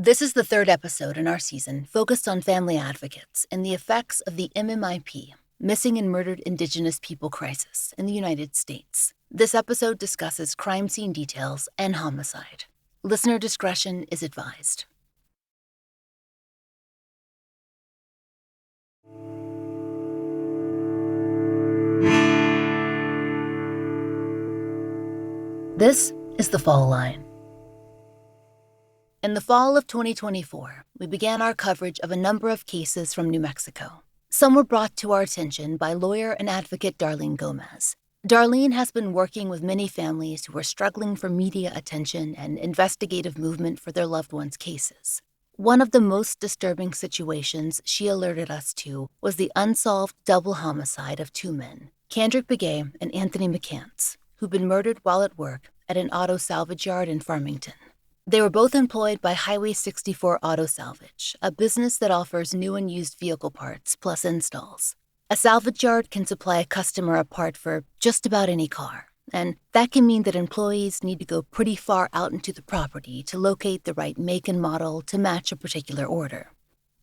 This is the third episode in our season focused on family advocates and the effects of the MMIP, Missing and Murdered Indigenous People Crisis, in the United States. This episode discusses crime scene details and homicide. Listener discretion is advised. This is The Fall Line. In the fall of 2024, we began our coverage of a number of cases from New Mexico. Some were brought to our attention by lawyer and advocate Darlene Gomez. Darlene has been working with many families who are struggling for media attention and investigative movement for their loved ones' cases. One of the most disturbing situations she alerted us to was the unsolved double homicide of two men, Candrick Begay and Anthony McCants, who'd been murdered while at work at an auto salvage yard in Farmington. They were both employed by Highway 64 Auto Salvage, a business that offers new and used vehicle parts plus installs. A salvage yard can supply a customer a part for just about any car, and that can mean that employees need to go pretty far out into the property to locate the right make and model to match a particular order.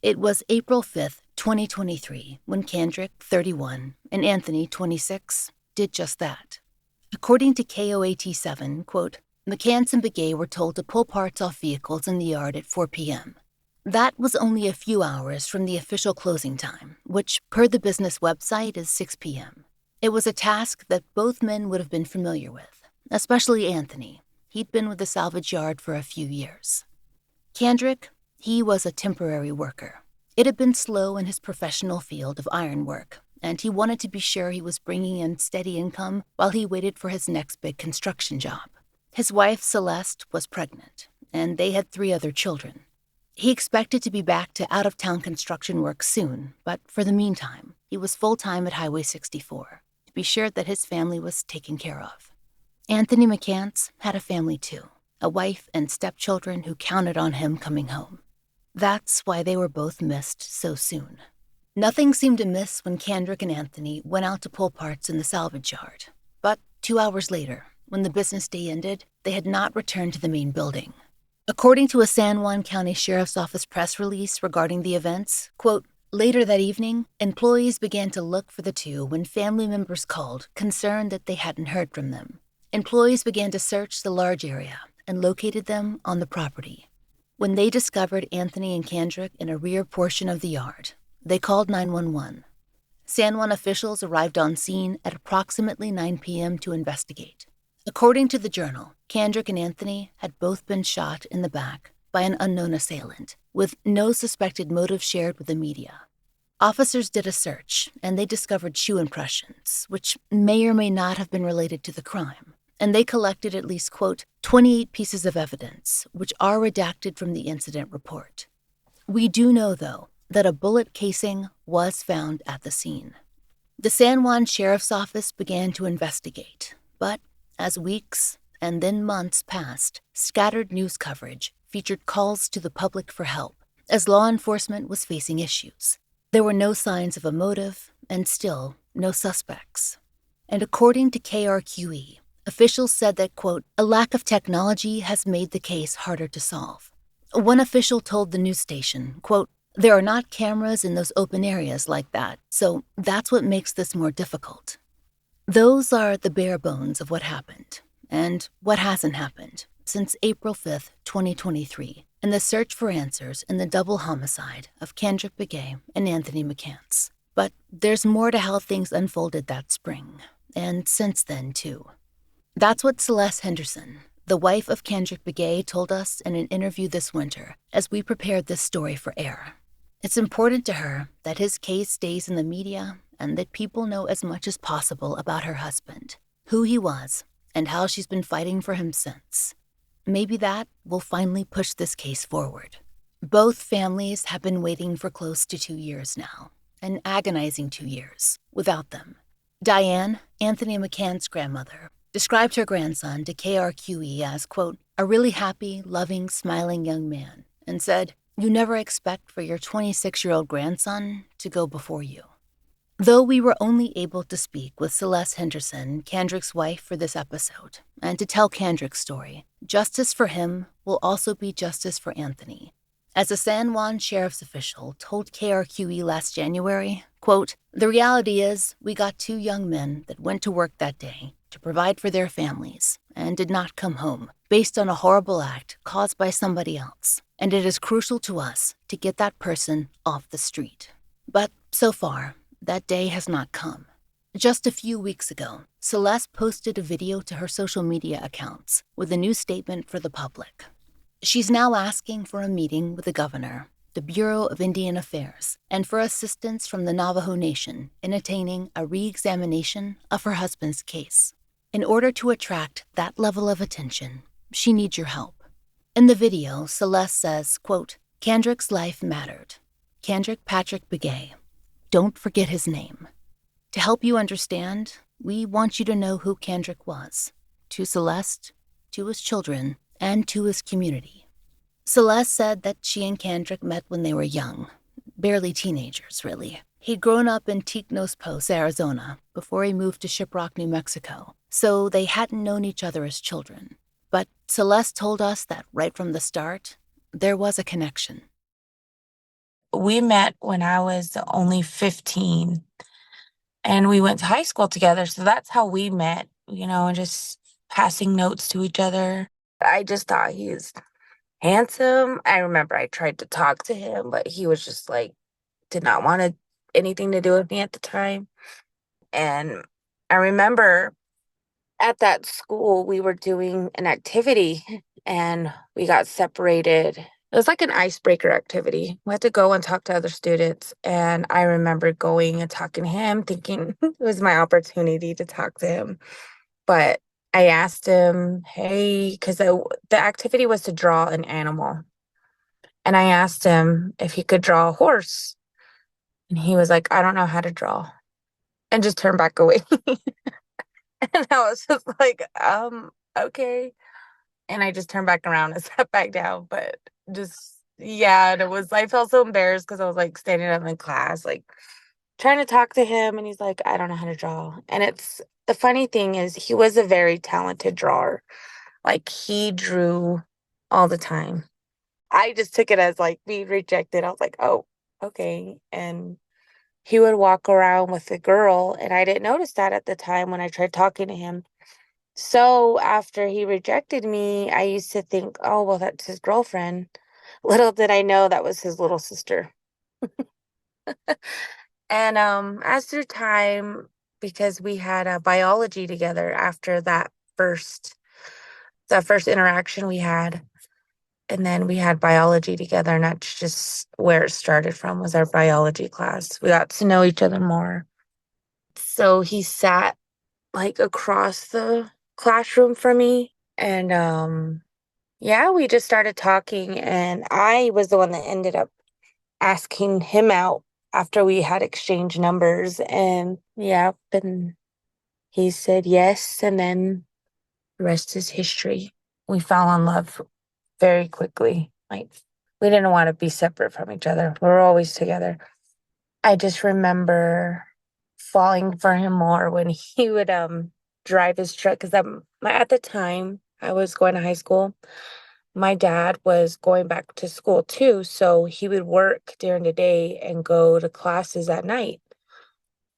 It was April 5th, 2023, when Candrick, 31, and Anthony, 26, did just that. According to KOAT7, quote, McCants and Begay were told to pull parts off vehicles in the yard at 4 p.m. That was only a few hours from the official closing time, which, per the business website, is 6 p.m. It was a task that both men would have been familiar with, especially Anthony. He'd been with the salvage yard for a few years. Candrick, he was a temporary worker. It had been slow in his professional field of ironwork, and he wanted to be sure he was bringing in steady income while he waited for his next big construction job. His wife, Celeste, was pregnant, and they had 3 other children. He expected to be back to out-of-town construction work soon, but for the meantime, he was full-time at Highway 64 to be sure that his family was taken care of. Anthony McCants had a family too, a wife and stepchildren who counted on him coming home. That's why they were both missed so soon. Nothing seemed amiss when Candrick and Anthony went out to pull parts in the salvage yard, but 2 hours later, when the business day ended, they had not returned to the main building. According to a San Juan County Sheriff's Office press release regarding the events, quote, later that evening, employees began to look for the two when family members called, concerned that they hadn't heard from them. Employees began to search the large area and located them on the property. When they discovered Anthony and Candrick in a rear portion of the yard, they called 911. San Juan officials arrived on scene at approximately 9 p.m. to investigate. According to the Journal, Candrick and Anthony had both been shot in the back by an unknown assailant, with no suspected motive shared with the media. Officers did a search, and they discovered shoe impressions, which may or may not have been related to the crime, and they collected at least, quote, 28 pieces of evidence, which are redacted from the incident report. We do know, though, that a bullet casing was found at the scene. The San Juan Sheriff's Office began to investigate, but as weeks and then months passed, scattered news coverage featured calls to the public for help as law enforcement was facing issues. There were no signs of a motive and still no suspects. And according to KRQE, officials said that, quote, a lack of technology has made the case harder to solve. One official told the news station, quote, there are not cameras in those open areas like that, so that's what makes this more difficult. Those are the bare bones of what happened, and what hasn't happened, since April 5th, 2023, in the search for answers in the double homicide of Candrick Begay and Anthony McCants. But there's more to how things unfolded that spring, and since then, too. That's what Celeste Henderson, the wife of Candrick Begay, told us in an interview this winter as we prepared this story for air. It's important to her that his case stays in the media and that people know as much as possible about her husband, who he was, and how she's been fighting for him since. Maybe that will finally push this case forward. Both families have been waiting for close to 2 years now, an agonizing 2 years, without them. Diane, Anthony McCants' grandmother, described her grandson to KRQE as, quote, a really happy, loving, smiling young man, and said, you never expect for your 26-year-old grandson to go before you. Though we were only able to speak with Celeste Henderson, Candrick's wife, for this episode, and to tell Candrick's story, justice for him will also be justice for Anthony. As a San Juan sheriff's official told KRQE last January, quote, "The reality is we got two young men that went to work that day to provide for their families and did not come home based on a horrible act caused by somebody else, and it is crucial to us to get that person off the street." But so far, that day has not come. Just a few weeks ago, Celeste posted a video to her social media accounts with a new statement for the public. She's now asking for a meeting with the governor, the Bureau of Indian Affairs, and for assistance from the Navajo Nation in attaining a re-examination of her husband's case. In order to attract that level of attention, she needs your help. In the video, Celeste says, quote, "Candrick's life mattered. Candrick Patrick Begay. Don't forget his name. To help you understand, we want you to know who Candrick was, to Celeste, to his children, and to his community." Celeste said that she and Candrick met when they were young, barely teenagers, really. He'd grown up in Ticnos Post, Arizona, before he moved to Shiprock, New Mexico, so they hadn't known each other as children. But Celeste told us that right from the start, there was a connection. We met when I was only 15, and we went to high school together, so that's how we met, and just passing notes to each other. I just thought he's handsome. I remember I tried to talk to him, but he was just did not want anything to do with me at the time. And I remember at that school, we were doing an activity and we got separated. It was like an icebreaker activity. We had to go and talk to other students. And I remember going and talking to him, thinking it was my opportunity to talk to him. But I asked him, hey, because the activity was to draw an animal. And I asked him if he could draw a horse. And he was like, "I don't know how to draw." And just turned back away. And I was just like, okay. And I just turned back around and sat back down. But yeah, and I felt so embarrassed because I was standing up in class, trying to talk to him. And he's like, "I don't know how to draw." And the funny thing is, he was a very talented drawer. He drew all the time. I just took it as being rejected. I was like, oh, okay. And he would walk around with a girl, and I didn't notice that at the time when I tried talking to him. So after he rejected me, I used to think, oh, well, that's his girlfriend. Little did I know that was his little sister. And as through time, because we had biology together after that first interaction we had, and then we had biology together, and that's just where it started from, was our biology class. We got to know each other more. So he sat across the classroom from me, and yeah, we just started talking, and I was the one that ended up asking him out after we had exchanged numbers. And yeah, and he said yes, and then the rest is history. We fell in love very quickly. We didn't want to be separate from each other. We were always together. I just remember falling for him more when he would drive his truck, because at the time I was going to high school. My dad was going back to school too, so he would work during the day and go to classes at night.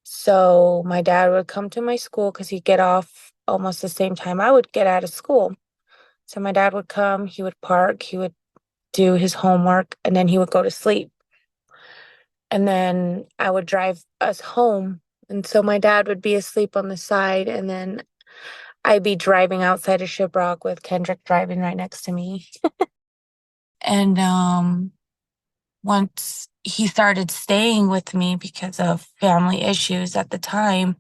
So my dad would come to my school because he'd get off almost the same time I would get out of school. So my dad would come, he would park, he would do his homework, and then he would go to sleep. And then I would drive us home. And so my dad would be asleep on the side, and then I'd be driving outside of Shiprock with Candrick driving right next to me. And once he started staying with me because of family issues at the time,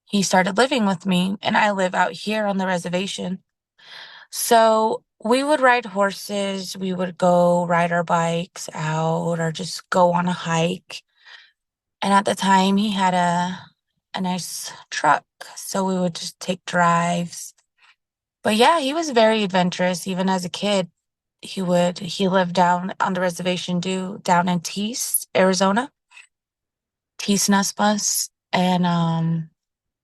he started living with me, and I live out here on the reservation. So we would ride horses, we would go ride our bikes out, or just go on a hike. And at the time, he had a nice truck, so we would just take drives. But yeah, he was very adventurous, even as a kid. He lived down on the reservation down in Tees, Arizona, Tees Nusbus. And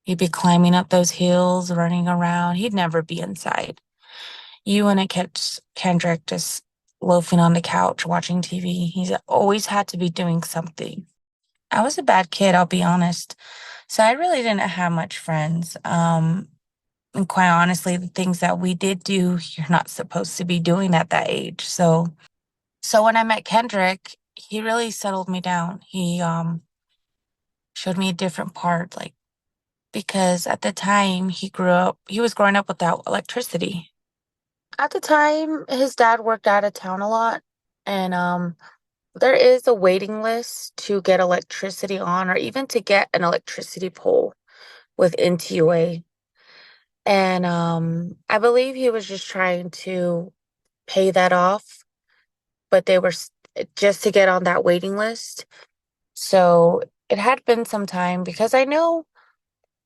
he'd be climbing up those hills, running around. He'd never be inside. You wouldn't catch Candrick just loafing on the couch watching TV. He's always had to be doing something. I was a bad kid, I'll be honest. So I really didn't have much friends. And quite honestly, the things that we did do, you're not supposed to be doing at that age. So when I met Kendrick, he really settled me down. He showed me a different part, like because at the time he was growing up without electricity. At the time, his dad worked out of town a lot, and there is a waiting list to get electricity on, or even to get an electricity pole with NTUA. And I believe he was just trying to pay that off, but they were just to get on that waiting list. So it had been some time because I know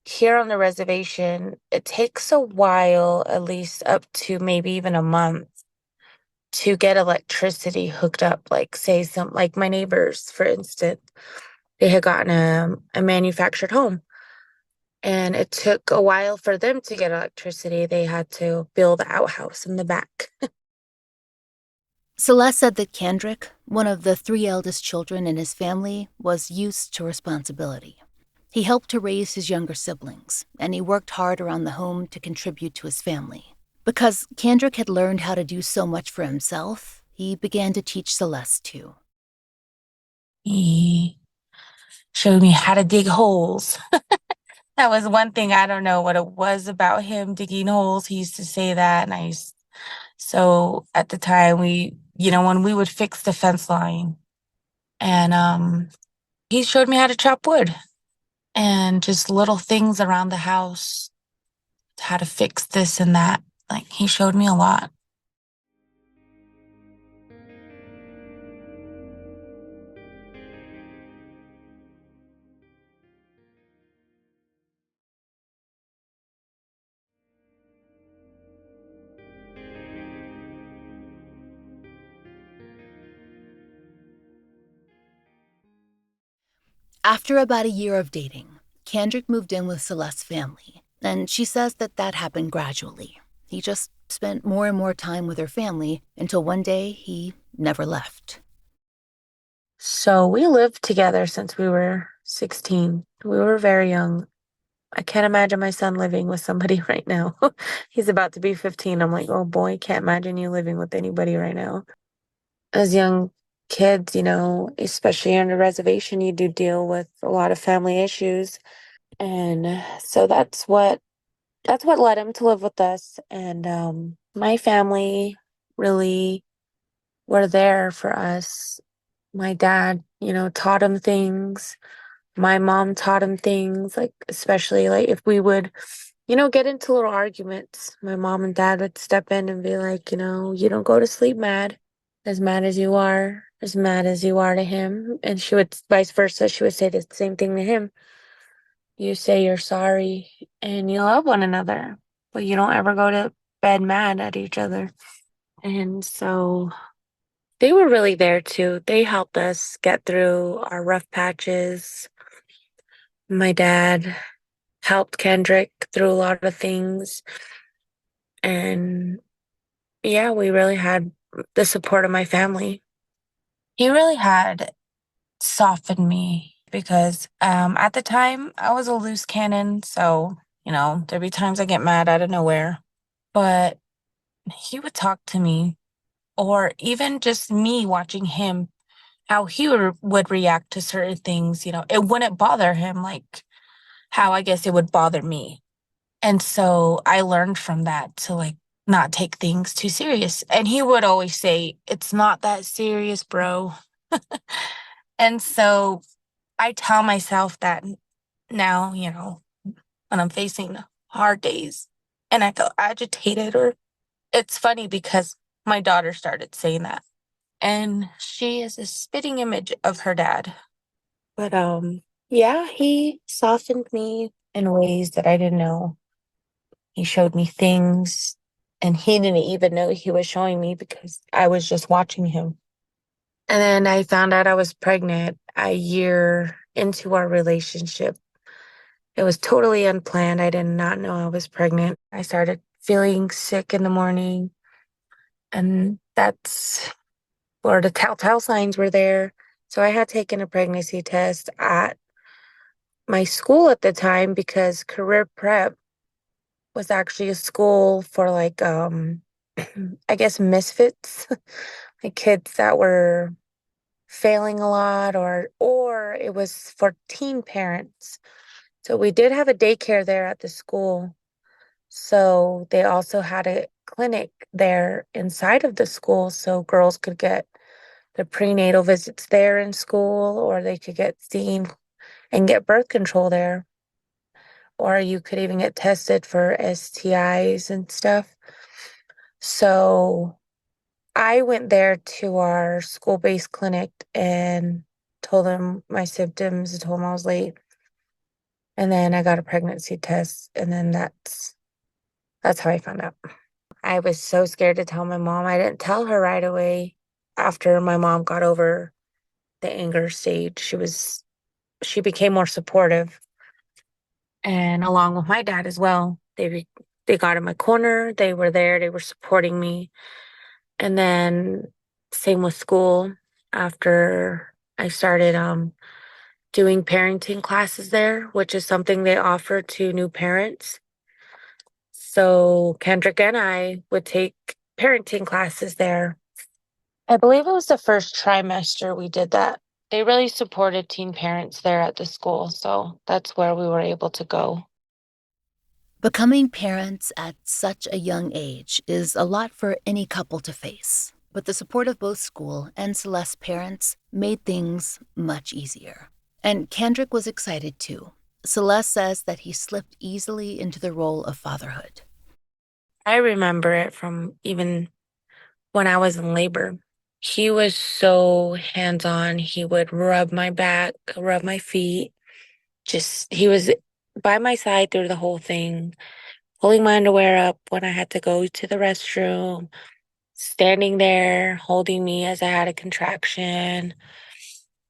here on the reservation, it takes a while, at least up to maybe even a month, to get electricity hooked up. Like, say, some, like my neighbors, for instance, they had gotten a manufactured home. And it took a while for them to get electricity. They had to build the outhouse in the back. Celeste said that Candrick, one of the three eldest children in his family, was used to responsibility. He helped to raise his younger siblings, and he worked hard around the home to contribute to his family. Because Candrick had learned how to do so much for himself, he began to teach Celeste too. He showed me how to dig holes. That was one thing. I don't know what it was about him digging holes. He used to say that, and so at the time when we would fix the fence line, and he showed me how to chop wood and just little things around the house, how to fix this and that. Like, he showed me a lot. After about a year of dating, Candrick moved in with Celeste's family, and she says that happened gradually. He just spent more and more time with her family until one day he never left. So we lived together since we were 16. We were very young. I can't imagine my son living with somebody right now. He's about to be 15. I'm like, oh boy, can't imagine you living with anybody right now. As young kids, especially on the reservation, you do deal with a lot of family issues. And so that's what led him to live with us. And my family really were there for us. My dad, taught him things. My mom taught him things, like, especially like if we would, get into little arguments, my mom and dad would step in and be like, you don't go to sleep mad as you are, as mad as you are to him. And she would, vice versa, she would say the same thing to him. You say you're sorry and you love one another, but you don't ever go to bed mad at each other. And so they were really there too. They helped us get through our rough patches. My dad helped Kendrick through a lot of things. And yeah, we really had the support of my family. He really had softened me because at the time I was a loose cannon. So, there'd be times I get mad out of nowhere. But he would talk to me, or even just me watching him, how he would react to certain things, it wouldn't bother him like how I guess it would bother me. And so I learned from that to like not take things too serious. And he would always say, it's not that serious, bro. And so I tell myself that now, when I'm facing hard days and I feel agitated, or it's funny because my daughter started saying that. And she is a spitting image of her dad. But yeah, he softened me in ways that I didn't know. He showed me things, and he didn't even know he was showing me because I was just watching him. And then I found out I was pregnant a year into our relationship. It was totally unplanned. I did not know I was pregnant. I started feeling sick in the morning, and that's or the telltale signs were there. So I had taken a pregnancy test at my school at the time because career prep was actually a school for like I guess misfits, like kids that were failing a lot or it was for teen parents. So we did have a daycare there at the school. So they also had a clinic there inside of the school so girls could get the prenatal visits there in school, or they could get seen and get birth control there, or you could even get tested for STIs and stuff. So I went there to our school-based clinic and told them my symptoms and told them I was late. And then I got a pregnancy test, and then that's how I found out. I was so scared to tell my mom. I didn't tell her right away after my mom got over the anger stage. She became more supportive, and along with my dad as well. They got in my corner. They were there. They were supporting me. And then same with school. After I started doing parenting classes there, which is something they offer to new parents. So Kendrick and I would take parenting classes there. I believe it was the first trimester we did that. They really supported teen parents there at the school, so that's where we were able to go. Becoming parents at such a young age is a lot for any couple to face, but the support of both school and Celeste's parents made things much easier. And Candrick was excited too. Celeste says that he slipped easily into the role of fatherhood. I remember it from even when I was in labor. He was so hands-on. He would rub my back, rub my feet. He was by my side through the whole thing, pulling my underwear up when I had to go to the restroom, standing there, holding me as I had a contraction.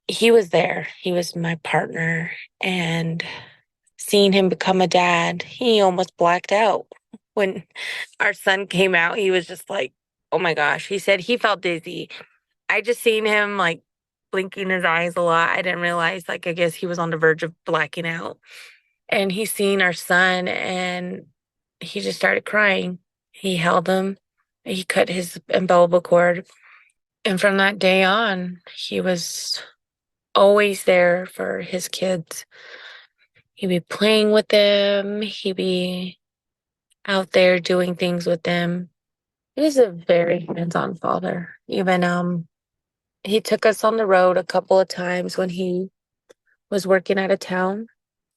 He was there. He was my partner. And seeing him become a dad, he almost blacked out. When our son came out, he was just like, oh my gosh. He said he felt dizzy. I just seen him like blinking his eyes a lot. I didn't realize, like, I guess he was on the verge of blacking out. And he seen our son and he just started crying. He held him. He cut his umbilical cord. And from that day on, he was always there for his kids. He'd be playing with them. He'd be out there doing things with them. He was a very hands-on father. Even he took us on the road a couple of times when he was working out of town.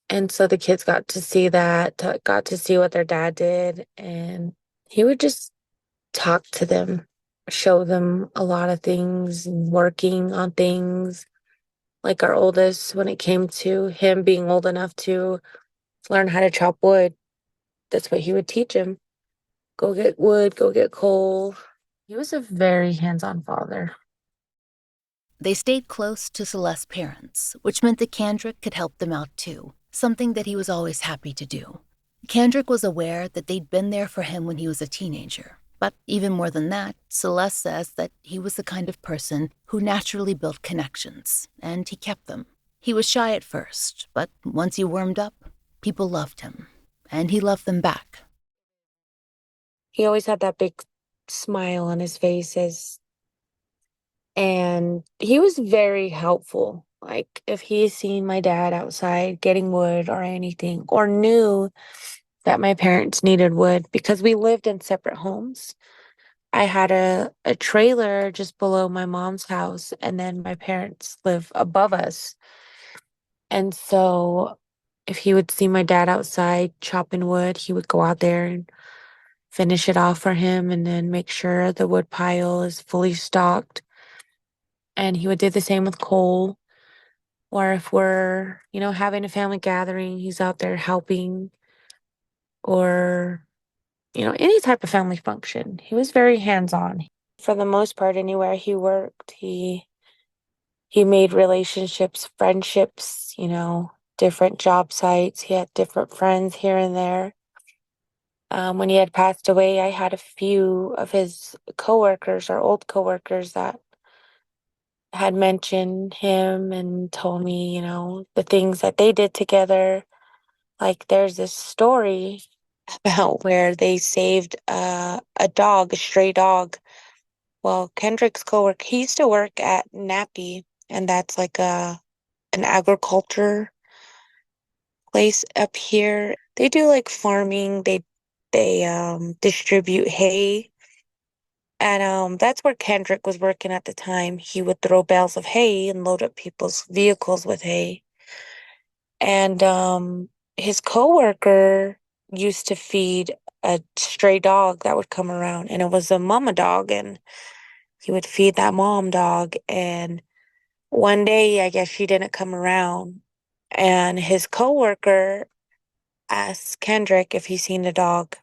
And so the kids got to see that, got to see what their dad did. And he would just talk to them, show them a lot of things, and working on things. Like our oldest, when it came to him being old enough to learn how to chop wood, that's what he would teach him. Go get wood, go get coal. He was a very hands-on father. They stayed close to Celeste's parents, which meant that Candrick could help them out too, something that he was always happy to do. Candrick was aware that they'd been there for him when he was a teenager. But even more than that, Celeste says that he was the kind of person who naturally built connections, and he kept them. He was shy at first, but once he warmed up, people loved him, and he loved them back. He always had that big smile on his face and he was very helpful. Like if he seen my dad outside getting wood or anything, or knew that my parents needed wood because we lived in separate homes. I had a trailer just below my mom's house, and then my parents live above us. And so if he would see my dad outside chopping wood, he would go out there and finish it off for him and then make sure the wood pile is fully stocked. And he would do the same with coal. Or if we're, having a family gathering, he's out there helping. Or, any type of family function. He was very hands-on. For the most part, anywhere he worked, he made relationships, friendships, different job sites. He had different friends here and there. When he had passed away, I had a few of his coworkers or old coworkers that had mentioned him and told me, the things that they did together. Like there's this story about where they saved a dog, a stray dog. Well, Kendrick's coworker, he used to work at Nappy, and that's like an agriculture place up here. They do like farming. They distribute hay. And that's where Kendrick was working at the time. He would throw bales of hay and load up people's vehicles with hay. And his coworker used to feed a stray dog that would come around, and it was a mama dog, and he would feed that mom dog. And one day, I guess she didn't come around, and his coworker asked Kendrick if he seen the dog.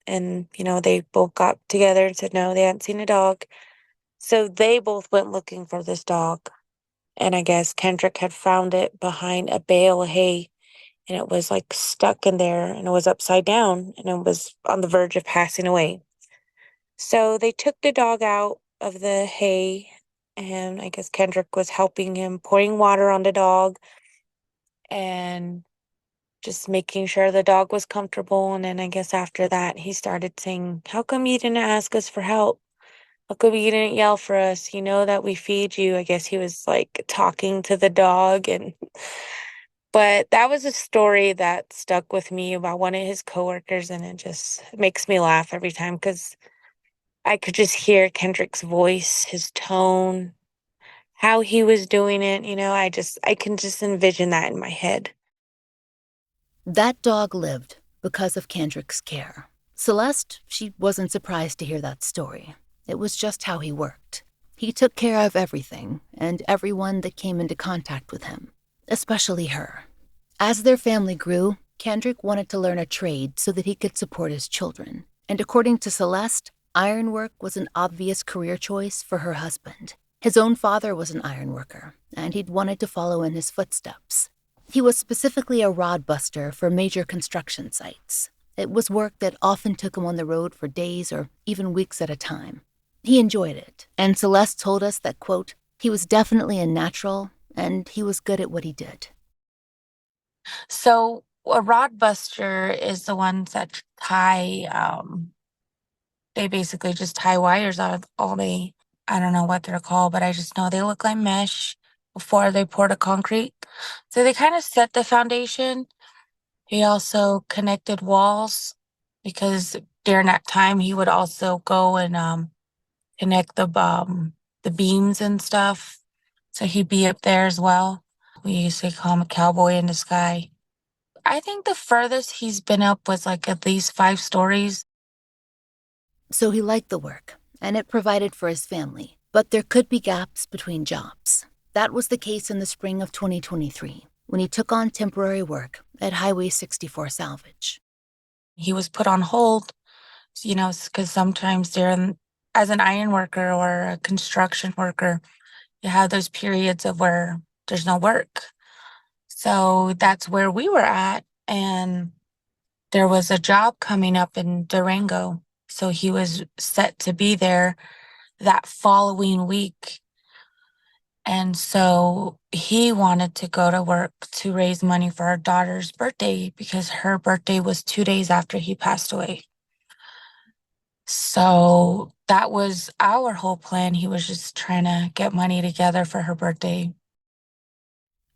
And, they both got together and said no, they hadn't seen a dog. So they both went looking for this dog. And I guess Kendrick had found it behind a bale of hay, and it was like stuck in there, and it was upside down, and it was on the verge of passing away. So they took the dog out of the hay, and I guess Kendrick was helping him, pouring water on the dog and just making sure the dog was comfortable. And then I guess after that, he started saying, "How come you didn't ask us for help? How come you didn't yell for us? You know that we feed you." I guess he was like talking to the dog. But that was a story that stuck with me about one of his coworkers, and it just makes me laugh every time because I could just hear Kendrick's voice, his tone, how he was doing it. I can just envision that in my head. That dog lived because of Candrick's care. Celeste, she wasn't surprised to hear that story. It was just how he worked. He took care of everything and everyone that came into contact with him, especially her. As their family grew, Candrick wanted to learn a trade so that he could support his children. And according to Celeste, ironwork was an obvious career choice for her husband. His own father was an ironworker, and he'd wanted to follow in his footsteps. He was specifically a rod buster for major construction sites. It was work that often took him on the road for days or even weeks at a time. He enjoyed it, and Celeste told us that, quote, he was definitely a natural, and he was good at what he did. So a rod buster is the ones that tie, they basically just tie wires out of all day. I don't know what they're called, but I just know they look like mesh before they pour the concrete. So they kind of set the foundation. He also connected walls because during that time he would also go and connect the beams and stuff. So he'd be up there as well. We used to call him a cowboy in the sky. I think the furthest he's been up was like at least 5 stories. So he liked the work, and it provided for his family. But there could be gaps between jobs. That was the case in the spring of 2023, when he took on temporary work at Highway 64 Salvage. He was put on hold, because sometimes as an iron worker or a construction worker, you have those periods of where there's no work. So that's where we were at. And there was a job coming up in Durango. So he was set to be there that following week. And so he wanted to go to work to raise money for our daughter's birthday because her birthday was 2 days after he passed away. So that was our whole plan. He was just trying to get money together for her birthday.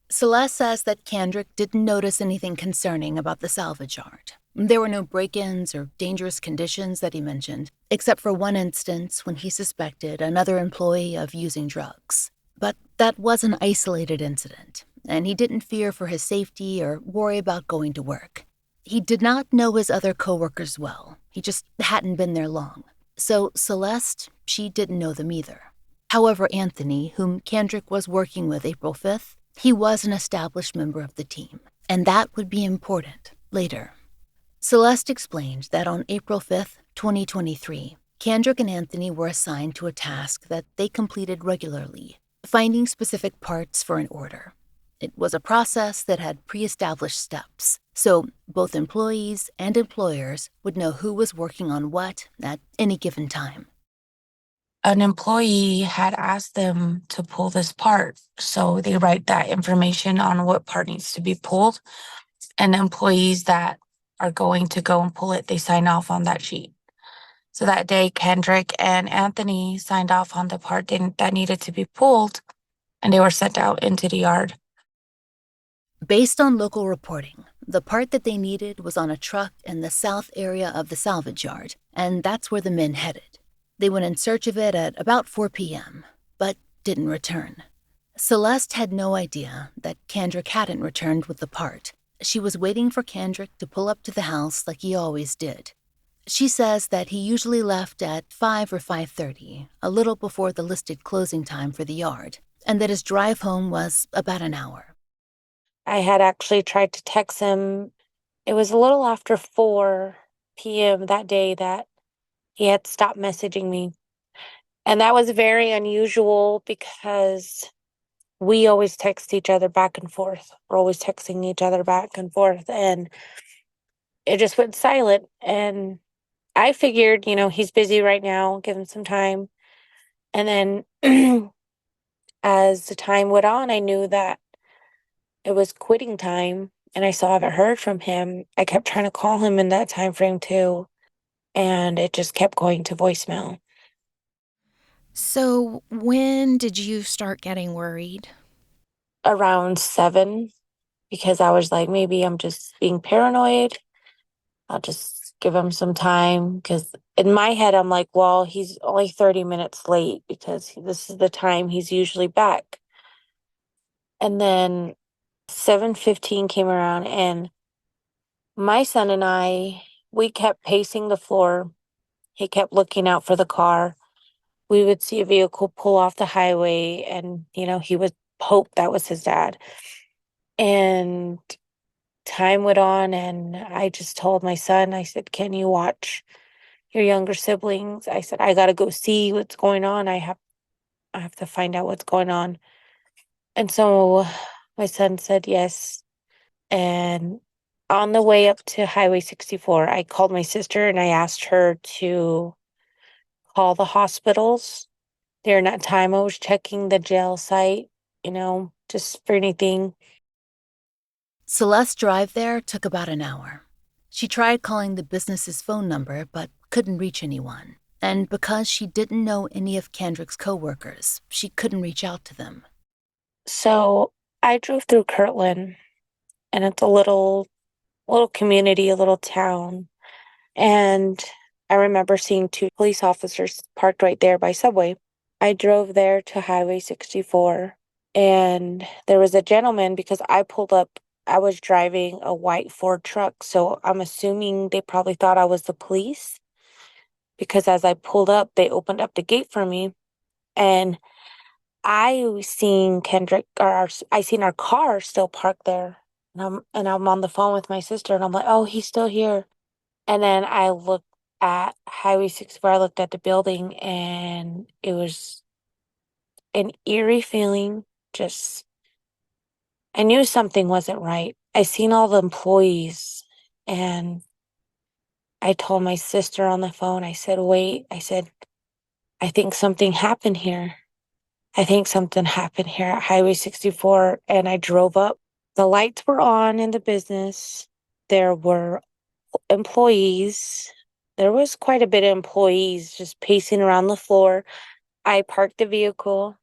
Celeste says that Candrick didn't notice anything concerning about the salvage yard. There were no break-ins or dangerous conditions that he mentioned, except for one instance when he suspected another employee of using drugs. But that was an isolated incident, and he didn't fear for his safety or worry about going to work. He did not know his other coworkers well. He just hadn't been there long. So Celeste, she didn't know them either. However, Anthony, whom Candrick was working with April 5th, he was an established member of the team, and that would be important later. Celeste explained that on April 5th, 2023, Candrick and Anthony were assigned to a task that they completed regularly, finding specific parts for an order. It was a process that had pre-established steps, so both employees and employers would know who was working on what at any given time. an employee had asked them to pull this part. So they write that information on what part needs to be pulled. And the employees that are going to go and pull it, they sign off on that sheet. So that day, Candrick and Anthony signed off on the part that needed to be pulled, and they were sent out into the yard. Based on local reporting, the part that they needed was on a truck in the south area of the salvage yard, and that's where the men headed. They went in search of it at about 4 p.m., but didn't return. Celeste had no idea that Candrick hadn't returned with the part. She was waiting for Candrick to pull up to the house like he always did. She says that he usually left at 5 or 5:30, a little before the listed closing time for the yard, and that his drive home was about an hour. I had actually tried to text him. It was a little after 4 p.m. that day that he had stopped messaging me. And that was very unusual because we always text each other back and forth. We're always texting each other back and forth. And it just went silent. And I figured, he's busy right now, give him some time. And then as the time went on, I knew that it was quitting time and I still haven't heard from him. I kept trying to call him in that time frame too, and it just kept going to voicemail. So when did you start getting worried? Around 7, because I was like, maybe I'm just being paranoid. I'll just give him some time, because in my head, I'm like, well, he's only 30 minutes late because this is the time he's usually back. And then 7:15 came around and my son and we kept pacing the floor. He kept looking out for the car. We would see a vehicle pull off the highway and, he would hope that was his dad. And time went on and I just told my son, I said, can you watch your younger siblings? I said, I got to go see what's going on. I have to find out what's going on. And so my son said yes. And on the way up to Highway 64, I called my sister and I asked her to call the hospitals. During that time, I was checking the jail site, just for anything. Celeste's drive there took about an hour. She tried calling the business's phone number, but couldn't reach anyone. And because she didn't know any of Candrick's coworkers, she couldn't reach out to them. So I drove through Kirtland, and it's a little community, a little town. And I remember seeing 2 police officers parked right there by Subway. I drove there to Highway 64, and there was a gentleman, because I pulled up. I was driving a white Ford truck, so I'm assuming they probably thought I was the police, because as I pulled up, they opened up the gate for me, and I seen I seen our car still parked there, and I'm on the phone with my sister, and I'm like, oh, he's still here. And then I looked at Highway 64. I looked at the building, and it was an eerie feeling. Just, I knew something wasn't right. I seen all the employees, and I told my sister on the phone, I said, wait, I said, I think something happened here. I think something happened here at Highway 64. And I drove up. The lights were on in the business. There were employees. There was quite a bit of employees just pacing around the floor. I parked the vehicle.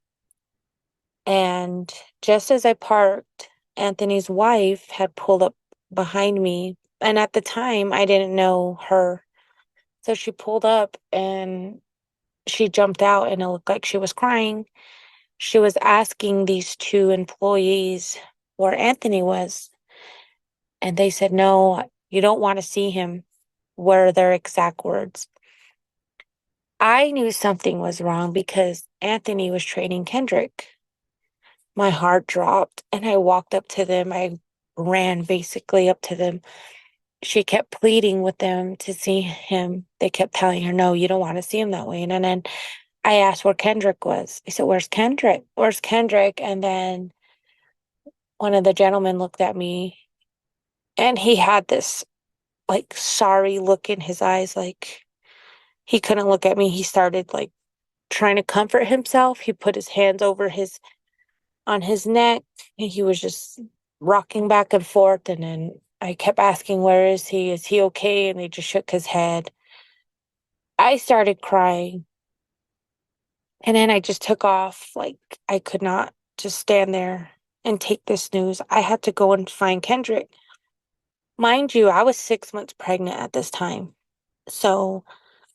And just as I parked, Anthony's wife had pulled up behind me. And at the time, I didn't know her. So she pulled up and she jumped out, and it looked like she was crying. She was asking these 2 employees where Anthony was. And they said, no, you don't want to see him, were their exact words. I knew something was wrong because Anthony was training Candrick. My heart dropped and I walked up to them. I ran basically up to them. She kept pleading with them to see him. They kept telling her, no, you don't want to see him that way. And then I asked where Candrick was. I said, where's Candrick? Where's Candrick? And then one of the gentlemen looked at me and he had this sorry look in his eyes. Like he couldn't look at me. He started trying to comfort himself. He put his hands on his neck, and he was just rocking back and forth. And then I kept asking, where is he? Is he okay? And he just shook his head. I started crying. And then I just took off. Like, I could not just stand there and take this news. I had to go and find Candrick. Mind you, I was 6 months pregnant at this time. So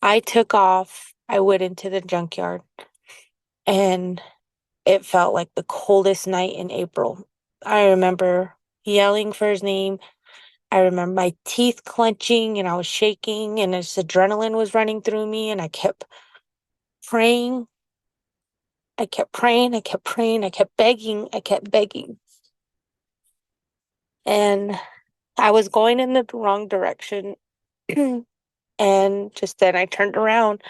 I took off. I went into the junkyard, and it felt like the coldest night in April. I remember yelling for his name. I remember my teeth clenching, and I was shaking, and this adrenaline was running through me, and I kept praying. I kept praying. I kept praying. I kept begging. I kept begging. And I was going in the wrong direction. And just then I turned around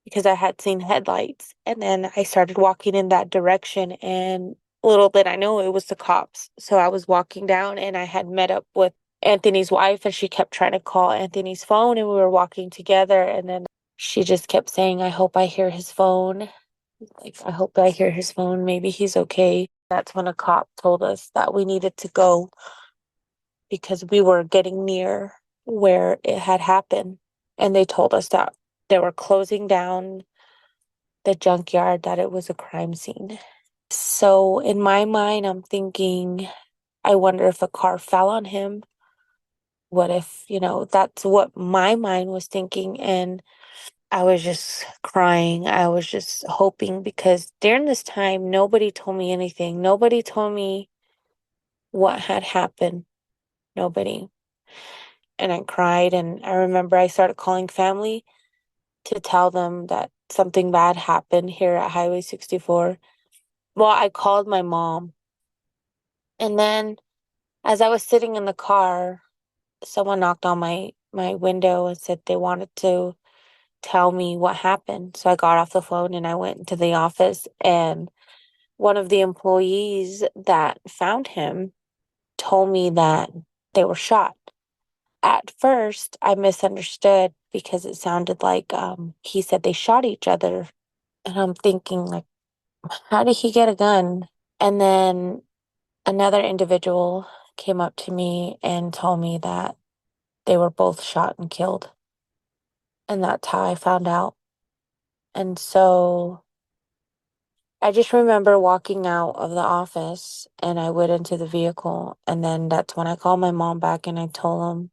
because I had seen headlights. And then I started walking in that direction. And little did I know it was the cops. So I was walking down, and I had met up with Anthony's wife, and she kept trying to call Anthony's phone, and we were walking together. And then she just kept saying, I hope I hear his phone. Like, I hope I hear his phone. Maybe he's okay. That's when a cop told us that we needed to go because we were getting near where it had happened. And they told us that they were closing down the junkyard, that it was a crime scene. So in my mind, I'm thinking, I wonder if a car fell on him. What if, that's what my mind was thinking. And I was just crying. I was just hoping, because during this time, nobody told me anything. Nobody told me what had happened. Nobody. And I cried, and I remember I started calling family to tell them that something bad happened here at Highway 64. Well, I called my mom. And then as I was sitting in the car, someone knocked on my window and said they wanted to tell me what happened. So I got off the phone and I went into the office, and one of the employees that found him told me that they were shot. At first, I misunderstood because it sounded like he said they shot each other. And I'm thinking, like, how did he get a gun? And then another individual came up to me and told me that they were both shot and killed. And that's how I found out. And so I just remember walking out of the office, and I went into the vehicle. And then that's when I called my mom back, and I told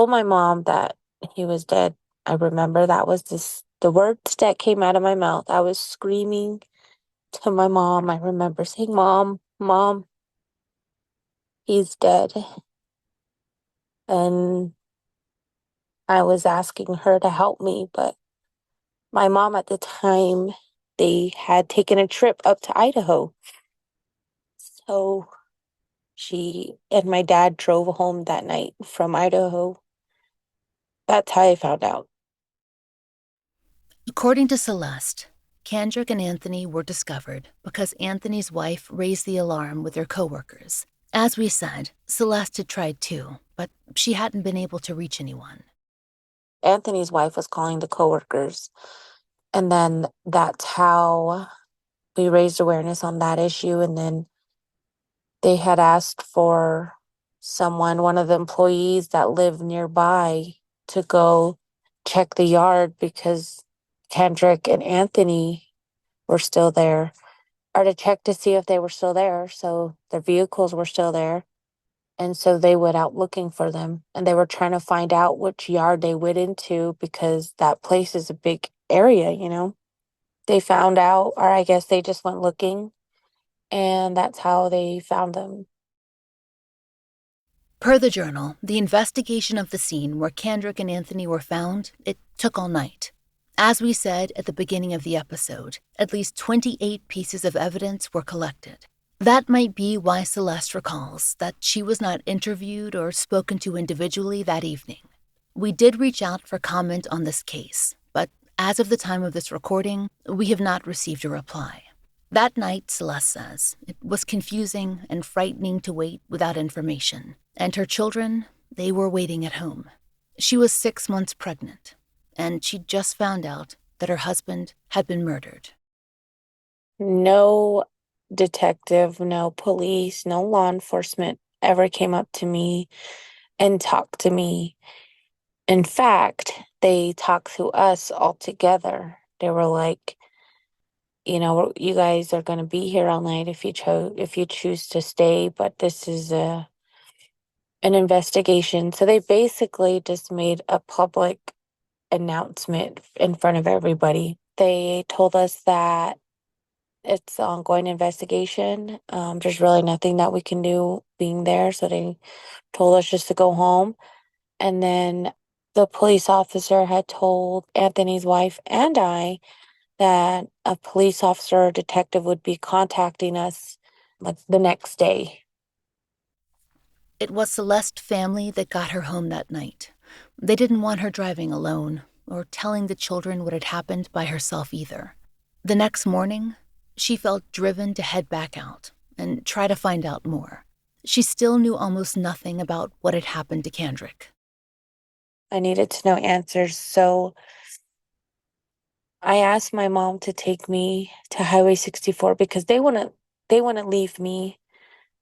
my mom that he was dead. I remember that was the words that came out of my mouth. I was screaming to my mom. I remember saying, Mom, he's dead. And I was asking her to help me, but my mom at the time, they had taken a trip up to Idaho. So she and my dad drove home that night from Idaho. That's how I found out. According to Celeste, Candrick and Anthony were discovered because Anthony's wife raised the alarm with her coworkers. As we said, Celeste had tried too, but she hadn't been able to reach anyone. Anthony's wife was calling the coworkers, and then that's how we raised awareness on that issue. And then they had asked for one of the employees that lived nearby, to go check the yard because Candrick and Anthony were still there, or to check to see if they were still there. So their vehicles were still there. And so they went out looking for them, and they were trying to find out which yard they went into, because that place is a big area. They found out, or I guess they just went looking, and that's how they found them. Per the journal, the investigation of the scene where Candrick and Anthony were found, it took all night. As we said at the beginning of the episode, at least 28 pieces of evidence were collected. That might be why Celeste recalls that she was not interviewed or spoken to individually that evening. We did reach out for comment on this case, but as of the time of this recording, we have not received a reply. That night, Celeste says, it was confusing and frightening to wait without information, and her children, they were waiting at home. She was 6 months pregnant, and she just found out that her husband had been murdered. No detective, no police, no law enforcement ever came up to me and talked to me. In fact, they talked to us all together. They were like, you guys are going to be here all night if you choose to stay, but this is an investigation. So they basically just made a public announcement in front of everybody. They told us that it's an ongoing investigation. There's really nothing that we can do being there. So they told us just to go home. And then the police officer had told Anthony's wife and I that a police officer or detective would be contacting us like the next day. It was Celeste's family that got her home that night. They didn't want her driving alone or telling the children what had happened by herself either. The next morning, she felt driven to head back out and try to find out more. She still knew almost nothing about what had happened to Candrick. I needed to know answers, so I asked my mom to take me to Highway 64 because they wouldn't leave me.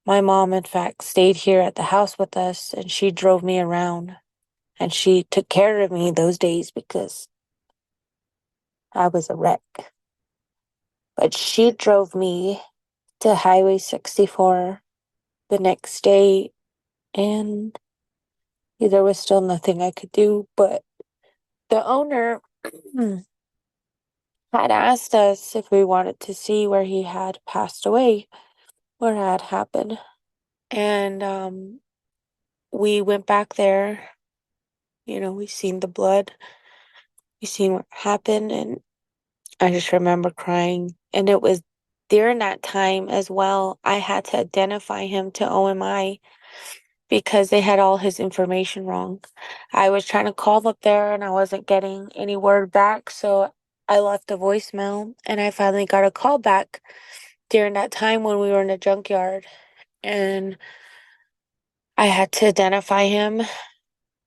My mom, in fact, stayed here at the house with us, and she drove me around. And she took care of me those days because I was a wreck. But she drove me to Highway 64 the next day, and there was still nothing I could do. But the owner had asked us if we wanted to see where he had passed away, where it had happened. And we went back there. We seen the blood. We seen what happened, and I just remember crying. And it was during that time as well, I had to identify him to OMI because they had all his information wrong. I was trying to call up there and I wasn't getting any word back, so I left a voicemail, and I finally got a call back during that time when we were in the junkyard, and I had to identify him,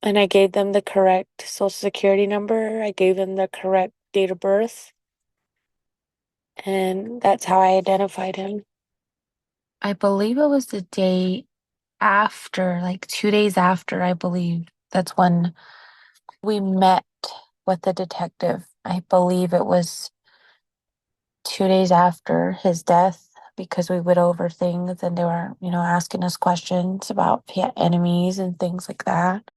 and I gave them the correct social security number. I gave them the correct date of birth, and that's how I identified him. I believe it was the day after, like 2 days after, I believe. That's when we met with the detective. I believe it was 2 days after his death because we went over things and they were, asking us questions about if he had enemies and things like that.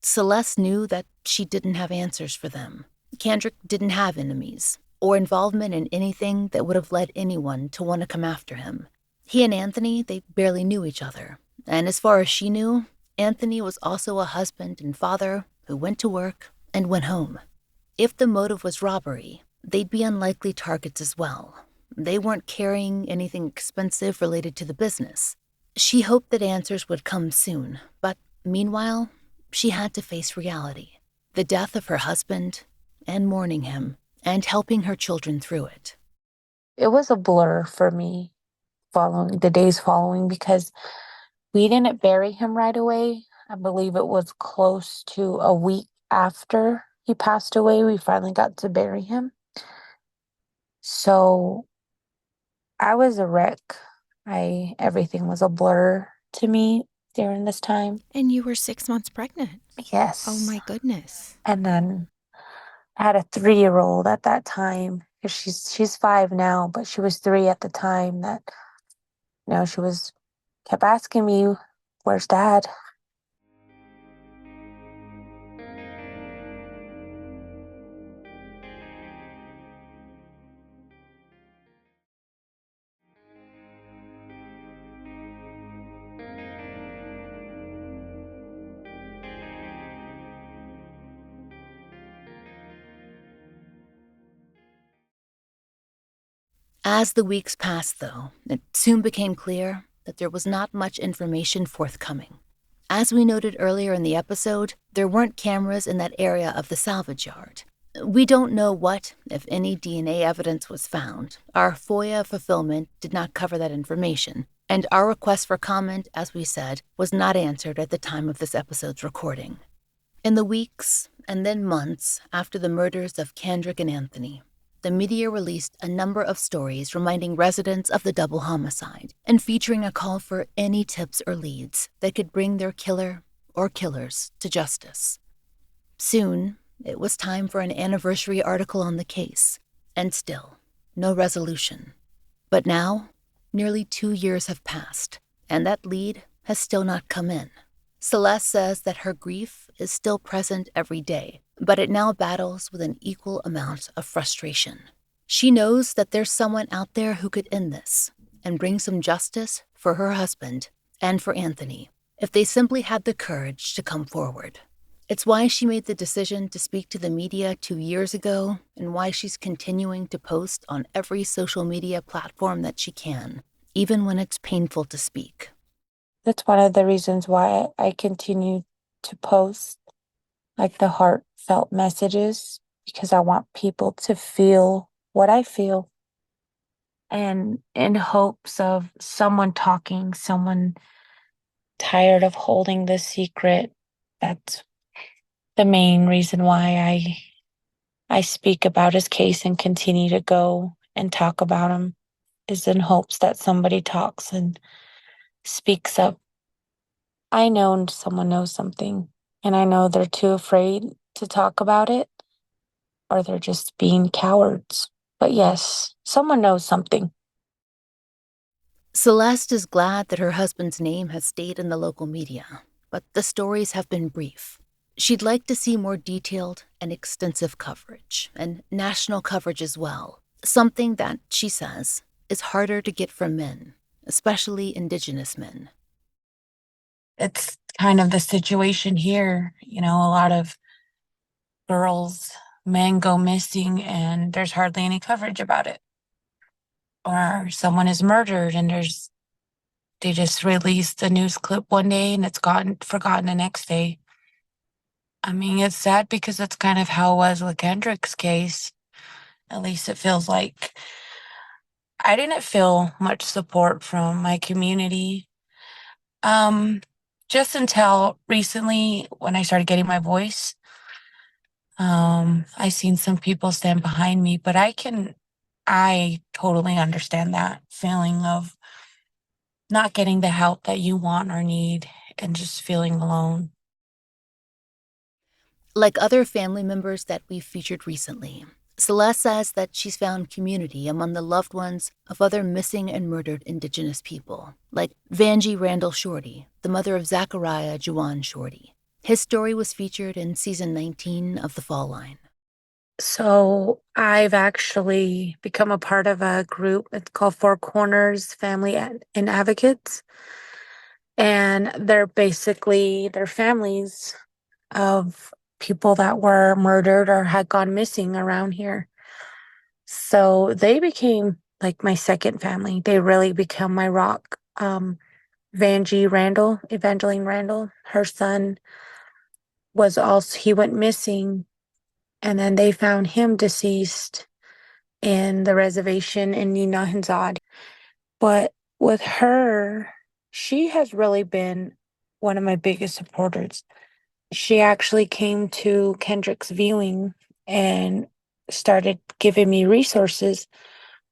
Celeste knew that she didn't have answers for them. Candrick didn't have enemies or involvement in anything that would have led anyone to want to come after him. He and Anthony, they barely knew each other. And as far as she knew, Anthony was also a husband and father who went to work and went home. If the motive was robbery, they'd be unlikely targets as well. They weren't carrying anything expensive related to the business. She hoped that answers would come soon, but meanwhile, she had to face reality. The death of her husband, and mourning him, and helping her children through it. It was a blur for me following the days following because we didn't bury him right away. I believe it was close to a week after he passed away, we finally got to bury him. So I was a wreck. Everything was a blur to me during this time. And you were 6 months pregnant. Yes. Oh my goodness. And then I had a 3-year-old at that time. She's 5 now, but she was 3 at the time. That she kept asking me, "Where's Dad?" As the weeks passed, though, it soon became clear that there was not much information forthcoming. As we noted earlier in the episode, there weren't cameras in that area of the salvage yard. We don't know what, if any, DNA evidence was found. Our FOIA fulfillment did not cover that information, and our request for comment, as we said, was not answered at the time of this episode's recording. In the weeks and then months after the murders of Candrick and Anthony, the media released a number of stories reminding residents of the double homicide and featuring a call for any tips or leads that could bring their killer or killers to justice. Soon, it was time for an anniversary article on the case, and still, no resolution. But now, nearly 2 years have passed, and that lead has still not come in. Celeste says that her grief is still present every day, but it now battles with an equal amount of frustration. She knows that there's someone out there who could end this and bring some justice for her husband and for Anthony if they simply had the courage to come forward. It's why she made the decision to speak to the media 2 years ago and why she's continuing to post on every social media platform that she can, even when it's painful to speak. That's one of the reasons why I continue to post like the heartfelt messages, because I want people to feel what I feel, and in hopes of someone talking, someone tired of holding the secret. That's the main reason why I speak about his case and continue to go and talk about him, is in hopes that somebody talks and speaks up. I know someone knows something, and I know they're too afraid to talk about it, or they're just being cowards. But yes, someone knows something. Celeste is glad that her husband's name has stayed in the local media, but the stories have been brief. She'd like to see more detailed and extensive coverage, and national coverage as well, something that, she says, is harder to get from men, especially Indigenous men. It's kind of the situation here. A lot of men go missing and there's hardly any coverage about it. Or someone is murdered and they just released a news clip one day and it's gotten forgotten the next day. I mean, it's sad because that's kind of how it was with Candrick's case. At least it feels like. I didn't feel much support from my community. Just until recently when I started getting my voice. I seen some people stand behind me, but I totally understand that feeling of not getting the help that you want or need and just feeling alone. Like other family members that we've featured recently, Celeste says that she's found community among the loved ones of other missing and murdered Indigenous people, like Vanjie Randall Shorty, the mother of Zachariah Juan Shorty. His story was featured in season 19 of The Fall Line. So I've actually become a part of a group. It's called Four Corners Family and Advocates. And they're families of people that were murdered or had gone missing around here. So they became like my second family. They really become my rock. Evangeline Randall, her son he went missing, and then they found him deceased in the reservation in Ninahinzad. But with her, she has really been one of my biggest supporters. She actually came to Kendrick's viewing and started giving me resources,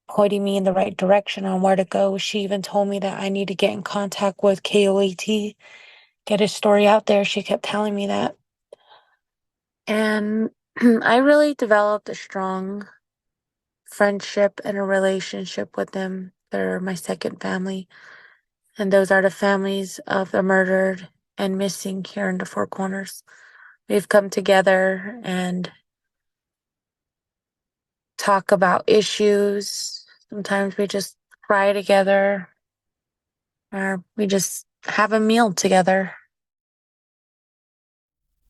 pointing me in the right direction on where to go. She even told me that I need to get in contact with KOAT, get his story out there. She kept telling me that. And I really developed a strong friendship and a relationship with them. They're my second family. And those are the families of the murdered and missing here in the Four Corners. We've come together and talk about issues. Sometimes we just cry together, or we just have a meal together.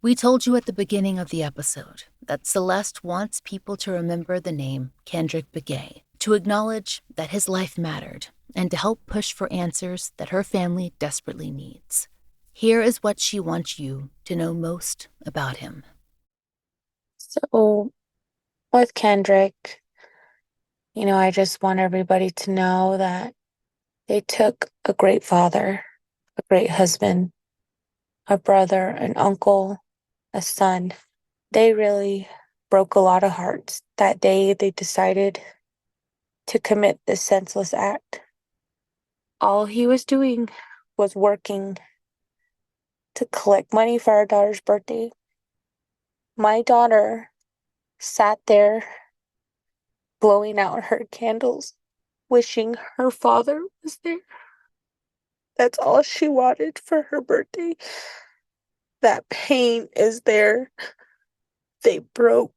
We told you at the beginning of the episode that Celeste wants people to remember the name Candrick Begay, to acknowledge that his life mattered, and to help push for answers that her family desperately needs. Here is what she wants you to know most about him. So, with Candrick, I just want everybody to know that they took a great father, a great husband, a brother, an uncle, a son, They really broke a lot of hearts. That day, they decided to commit this senseless act. All he was doing was working to collect money for our daughter's birthday. My daughter sat there blowing out her candles, wishing her father was there. That's all she wanted for her birthday. That pain is there. They broke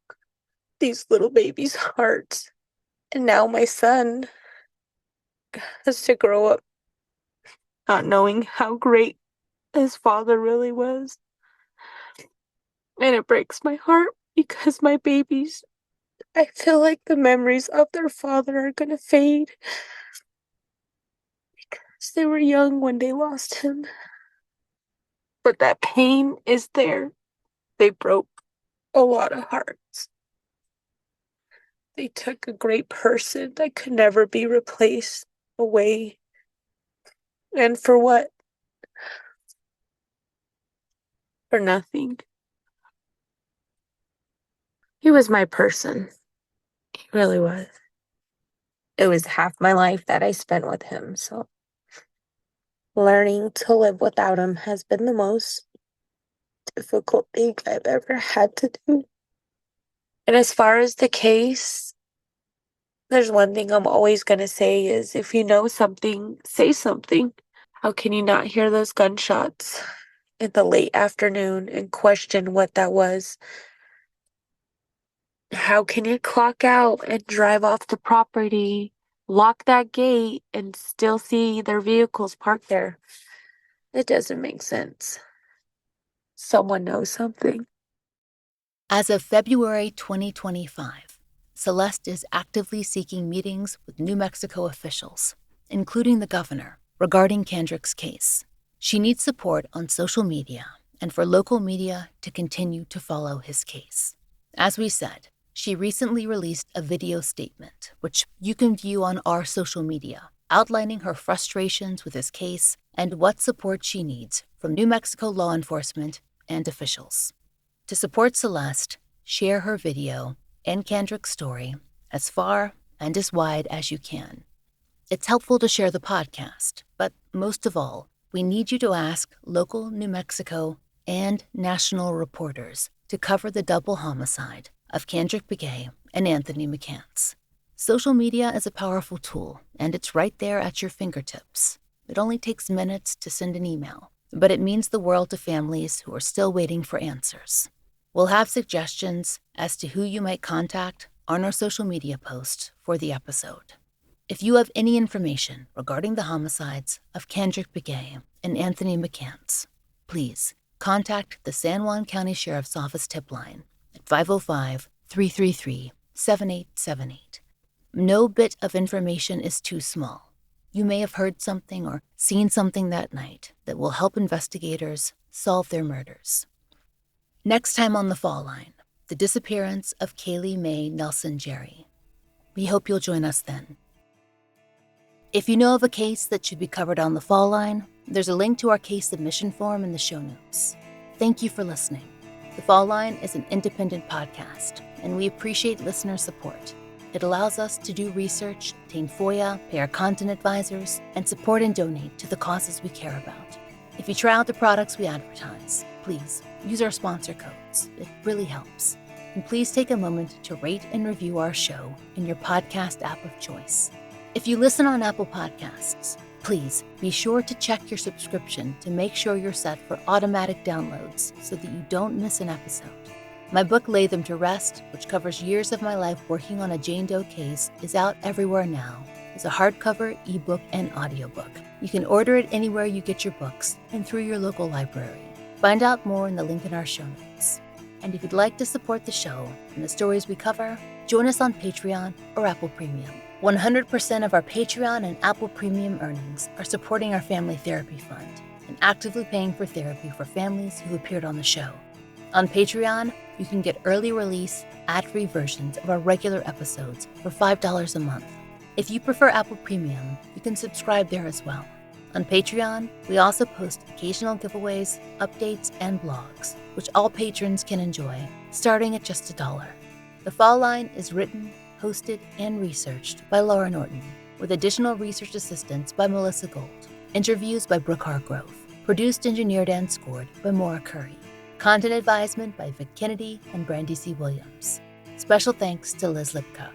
these little babies' hearts. And now my son has to grow up not knowing how great his father really was. And it breaks my heart because my babies, I feel like the memories of their father are gonna fade because they were young when they lost him. But that pain is there. They broke a lot of hearts. They took a great person that could never be replaced away. And for what? For nothing. He was my person. He really was. It was half my life that I spent with him, so learning to live without him has been the most difficult thing I've ever had to do. And as far as the case, there's one thing I'm always going to say is if you know something, say something. How can you not hear those gunshots in the late afternoon and question what that was? How can you clock out and drive off the property, lock that gate, and still see their vehicles parked there? It doesn't make sense. Someone knows something. As of February 2025, Celeste is actively seeking meetings with New Mexico officials, including the governor, regarding Candrick's case. She needs support on social media and for local media to continue to follow his case. As we said, she recently released a video statement, which you can view on our social media, outlining her frustrations with his case and what support she needs from New Mexico law enforcement and officials. To support Celeste, share her video and Candrick's story as far and as wide as you can. It's helpful to share the podcast, but most of all, we need you to ask local New Mexico and national reporters to cover the double homicide of Candrick Begay and Anthony McCants. Social media is a powerful tool, and it's right there at your fingertips. It only takes minutes to send an email, but it means the world to families who are still waiting for answers. We'll have suggestions as to who you might contact on our social media post for the episode. If you have any information regarding the homicides of Candrick Begay and Anthony McCants, please contact the San Juan County Sheriff's Office tip line at 505-333-7878. No bit of information is too small. You may have heard something or seen something that night that will help investigators solve their murders. Next time on The Fall Line, the disappearance of Kaylee Mae Nelson Jerry. We hope you'll join us then. If you know of a case that should be covered on The Fall Line, there's a link to our case submission form in the show notes. Thank you for listening. The Fall Line is an independent podcast, and we appreciate listener support. It allows us to do research, obtain FOIA, pay our content advisors, and support and donate to the causes we care about. If you try out the products we advertise, please use our sponsor codes. It really helps. And please take a moment to rate and review our show in your podcast app of choice. If you listen on Apple Podcasts, please be sure to check your subscription to make sure you're set for automatic downloads so that you don't miss an episode. My book, Lay Them to Rest, which covers years of my life working on a Jane Doe case, is out everywhere now. It's a hardcover, ebook, and audiobook. You can order it anywhere you get your books and through your local library. Find out more in the link in our show notes. And if you'd like to support the show and the stories we cover, join us on Patreon or Apple Premium. 100% of our Patreon and Apple Premium earnings are supporting our Family Therapy Fund and actively paying for therapy for families who appeared on the show. On Patreon, you can get early release, ad-free versions of our regular episodes for $5 a month. If you prefer Apple Premium, you can subscribe there as well. On Patreon, we also post occasional giveaways, updates, and blogs, which all patrons can enjoy starting at just $1. The Fall Line is written, hosted, and researched by Laura Norton, with additional research assistance by Melissa Gold. Interviews by Brooke Hargrove. Produced, engineered, and scored by Maura Curry. Content advisement by Vic Kennedy and Brandy C. Williams. Special thanks to Liz Lipka.